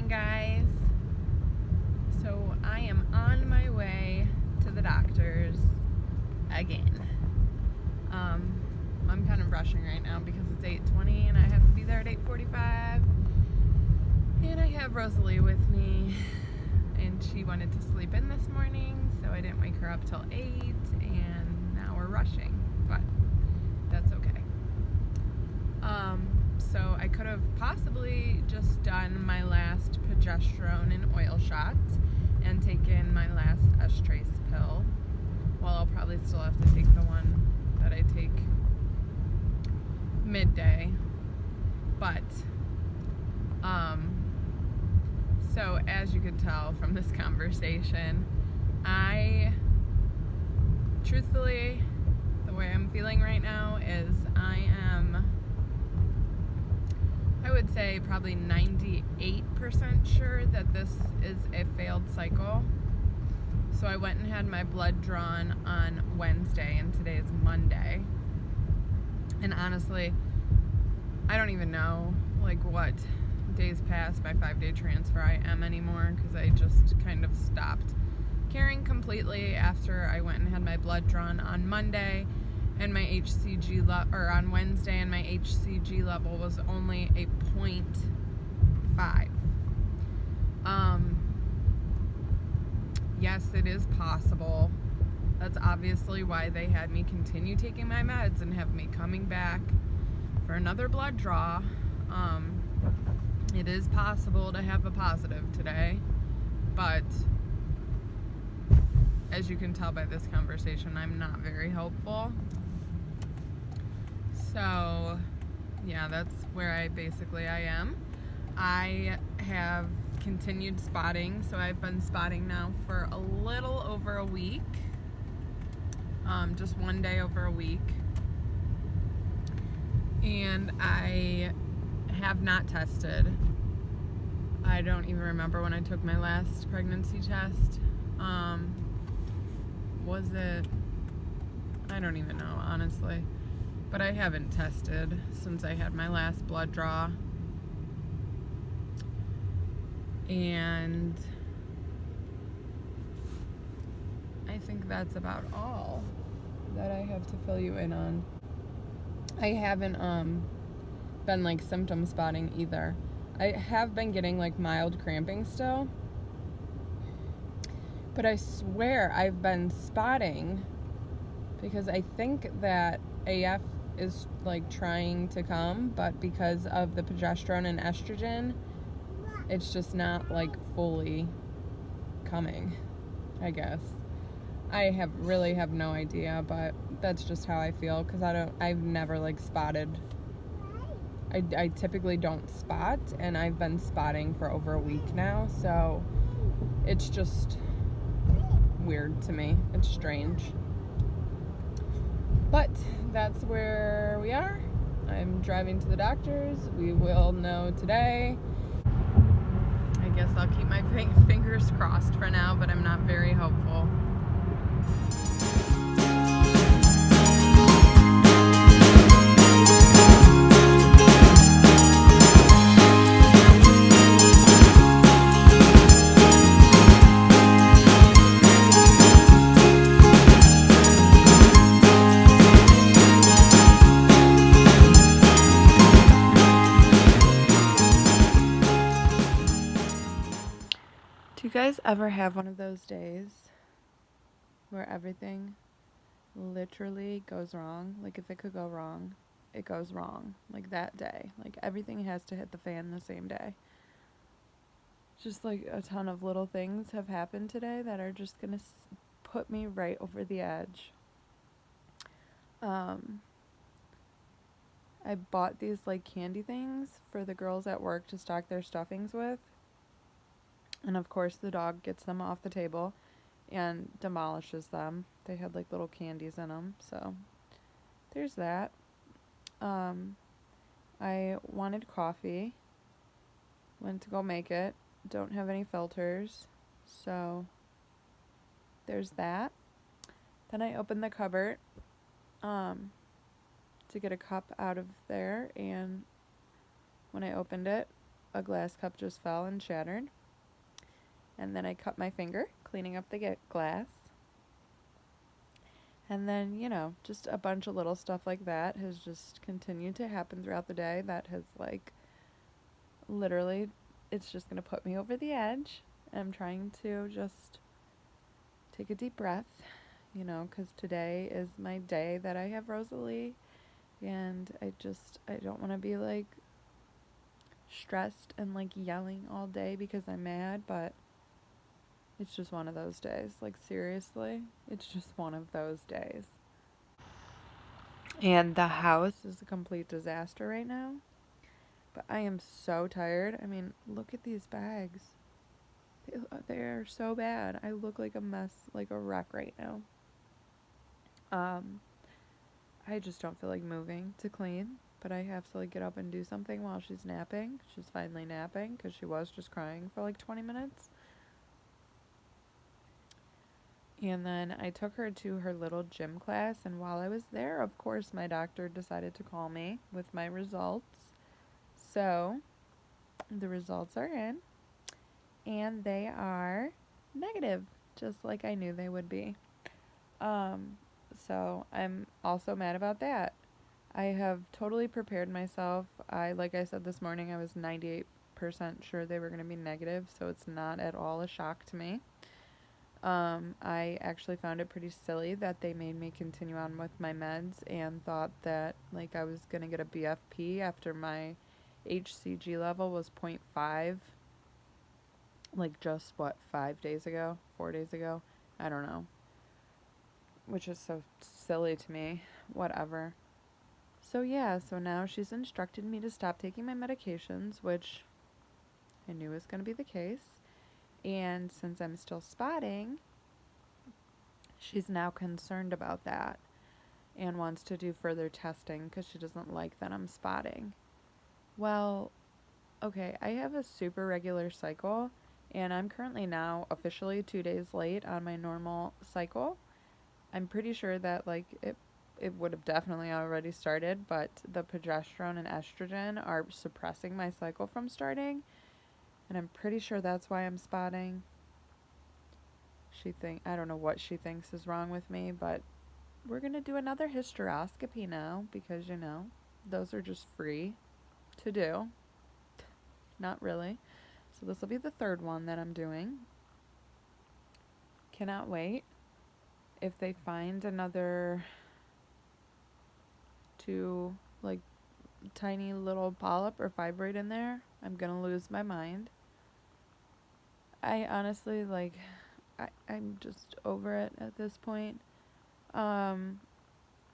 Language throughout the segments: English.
morning, guys. So I am on my way to the doctor's again. I'm kind of rushing right now because it's 8:20 and I have to be there at 8:45. And I have Rosalie with me, and she wanted to sleep in this morning, so I didn't wake her up till 8, and now we're rushing, but that's okay. So I could have possibly just done my last progesterone and oil shot and taken my last estrace pill. Well, I'll probably still have to take the one that I take midday. But, so as you can tell from this conversation, truthfully, the way I'm feeling right now is I would say probably 98% sure that this is a failed cycle. So I went and had my blood drawn on Wednesday, and today is Monday. And honestly, I don't even know what days past my 5-day transfer I am anymore, because I just kind of stopped caring completely after I went and had my blood drawn on Monday. And my HCG on Wednesday, and my HCG level was only a 0.5. Yes, it is possible. That's obviously why they had me continue taking my meds and have me coming back for another blood draw. It is possible to have a positive today, but as you can tell by this conversation, I'm not very hopeful. So, yeah, that's where I am. I have continued spotting, so I've been spotting now for a little over a week. Just one day over a week. And I have not tested. I don't even remember when I took my last pregnancy test. Was it? I don't even know, honestly. But I haven't tested since I had my last blood draw. And I think that's about all that I have to fill you in on. I haven't been symptom spotting either. I have been getting mild cramping still. But I swear I've been spotting because I think that AF is trying to come, but because of the progesterone and estrogen, it's just not fully coming, I guess. I really have no idea, but that's just how I feel, because I've never spotted. I typically don't spot, and I've been spotting for over a week now, so it's just weird to me. It's strange. But that's where we are. I'm driving to the doctor's. We will know today. I guess I'll keep my fingers crossed for now, but I'm not very hopeful. Do you guys ever have one of those days where everything literally goes wrong? If it could go wrong, it goes wrong. That day. Everything has to hit the fan the same day. Just a ton of little things have happened today that are just going to put me right over the edge. I bought these candy things for the girls at work to stock their stuffings with. And of course the dog gets them off the table and demolishes them. They had little candies in them, so there's that. I wanted coffee. Went to go make it. Don't have any filters, so there's that. Then I opened the cupboard to get a cup out of there, and when I opened it, a glass cup just fell and shattered. And then I cut my finger cleaning up the glass. And then, just a bunch of little stuff like that has just continued to happen throughout the day that has, like, literally, it's just going to put me over the edge. I'm trying to just take a deep breath, because today is my day that I have Rosalie. And I don't want to be, like, stressed and, like, yelling all day because I'm mad, but it's just one of those days. Like, seriously, it's just one of those days. And the house is a complete disaster right now. But I am so tired. I mean, look at these bags. They're so bad. I look like a mess, like a wreck right now. I just don't feel like moving to clean. But I have to, like, get up and do something while she's napping. She's finally napping because she was just crying for like 20 minutes. And then I took her to her little gym class, and while I was there, of course, my doctor decided to call me with my results. So, the results are in, and they are negative, just like I knew they would be. So I'm also mad about that. I have totally prepared myself. Like I said this morning, I was 98% sure they were going to be negative, so it's not at all a shock to me. I actually found it pretty silly that they made me continue on with my meds and thought that, like, I was going to get a BFP after my HCG level was 0.5, like, just, 5 days ago? 4 days ago? I don't know. Which is so silly to me. Whatever. So, yeah, so now she's instructed me to stop taking my medications, which I knew was going to be the case. And since I'm still spotting, she's now concerned about that and wants to do further testing because she doesn't like that I'm spotting. Well, okay, I have a super regular cycle, and I'm currently now officially 2 days late on my normal cycle. I'm pretty sure that, like, it would have definitely already started, but the progesterone and estrogen are suppressing my cycle from starting, and I'm pretty sure that's why I'm spotting. I don't know what she thinks is wrong with me, but we're going to do another hysteroscopy now because, those are just free to do. Not really. So this will be the third one that I'm doing. Cannot wait. If they find another 2, like, tiny little polyp or fibroid in there, I'm going to lose my mind. I honestly, like, I'm just over it at this point.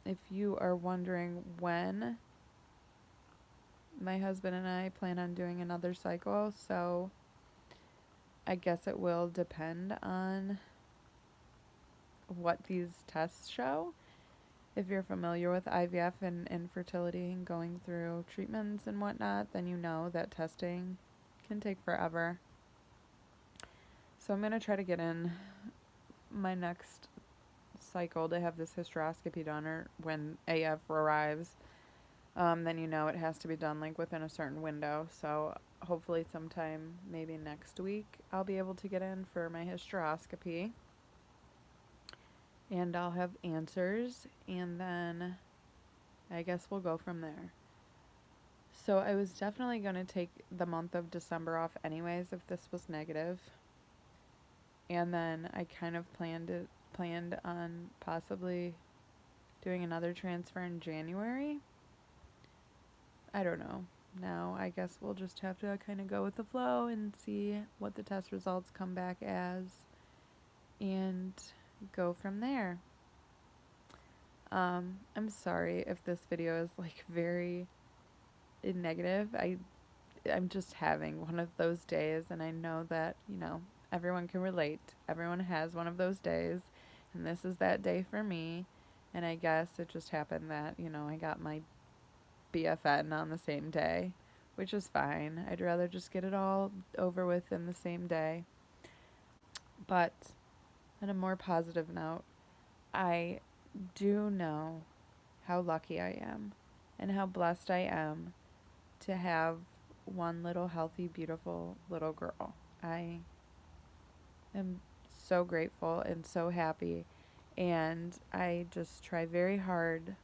If you are wondering when my husband and I plan on doing another cycle, so I guess it will depend on what these tests show. If you're familiar with IVF and infertility and going through treatments and whatnot, then you know that testing can take forever. So I'm going to try to get in my next cycle to have this hysteroscopy done, or when AF arrives. Then it has to be done, like, within a certain window. So hopefully sometime maybe next week I'll be able to get in for my hysteroscopy. And I'll have answers, and then I guess we'll go from there. So I was definitely going to take the month of December off anyways if this was negative. And then I kind of planned on possibly doing another transfer in January. I don't know. Now I guess we'll just have to kind of go with the flow and see what the test results come back as and go from there. I'm sorry if this video is, like, very negative. I'm just having one of those days, and I know that, everyone can relate. Everyone has one of those days, and this is that day for me. And I guess it just happened that, I got my BFN on the same day, which is fine. I'd rather just get it all over with in the same day. But on a more positive note, I do know how lucky I am and how blessed I am to have one little healthy, beautiful little girl. I am so grateful and so happy, and I just try very hard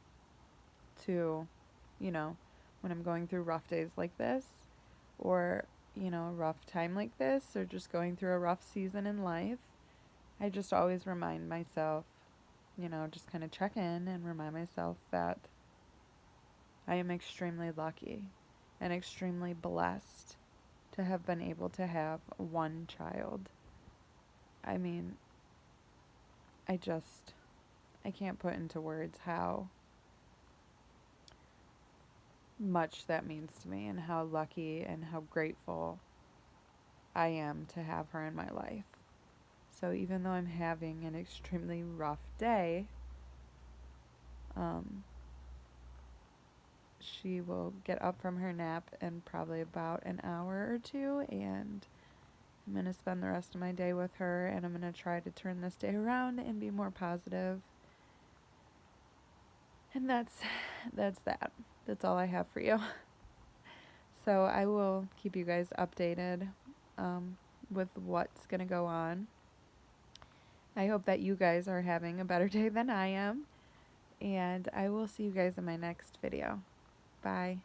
to, you know, when I'm going through rough days like this, or, you know, a rough time like this, or just going through a rough season in life, I just always remind myself, you know, just kind of check in and remind myself that I am extremely lucky and extremely blessed to have been able to have one child. I mean, I can't put into words how much that means to me and how lucky and how grateful I am to have her in my life. So even though I'm having an extremely rough day, she will get up from her nap in probably about an hour or two, and I'm going to spend the rest of my day with her, and I'm going to try to turn this day around and be more positive. And that's that. That's all I have for you. So I will keep you guys updated with what's going to go on. I hope that you guys are having a better day than I am. And I will see you guys in my next video. Bye.